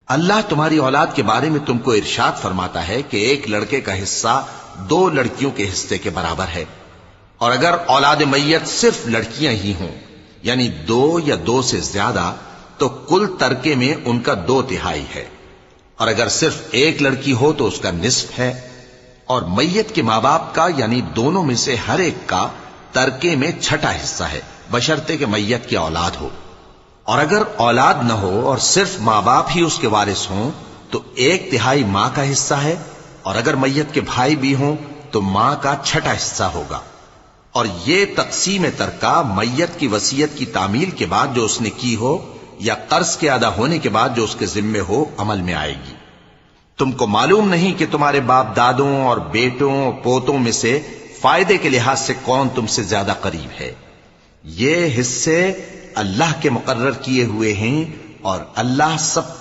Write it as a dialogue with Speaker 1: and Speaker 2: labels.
Speaker 1: अल्लाह तुम्हारी औलाद के बारे में तुमको इरशाद फरमाता है कि एक लड़के का हिस्सा 2 लड़कियों के हिस्से के बराबर है, और अगर औलाद मैयत सिर्फ लड़कियां ही हों, यानी 2 या 2 से ज्यादा, तो कुल तरके में उनका 2/3 है। और अगर सिर्फ एक लड़की हो तो उसका निस्फ है। और मैयत के मां बाप का यानी दोनों में से हर एक का तरके में 6ठा हिस्सा है, बशर्ते के मैयत की औलाद हो। और अगर औलाद न हो और सिर्फ मां बाप ही उसके वारिस हों तो 1/3 मां का हिस्सा है, और अगर मैयत के भाई भी हों तो मां का 6ठा हिस्सा होगा। और ये तकसीम तरका मैयत की वसीयत की तामील के बाद जो उसने की हो या कर्ज के अदा होने के बाद जो उसके जिम्मे हो अमल में आएगी। तुमको मालूम नहीं कि तुम्हारे बाप दादों और बेटों और पोतों में से फायदे के लिहाज से कौन तुमसे ज्यादा करीब है। ये हिस्से अल्लाह के मुकर्रर किए हुए हैं और अल्लाह सब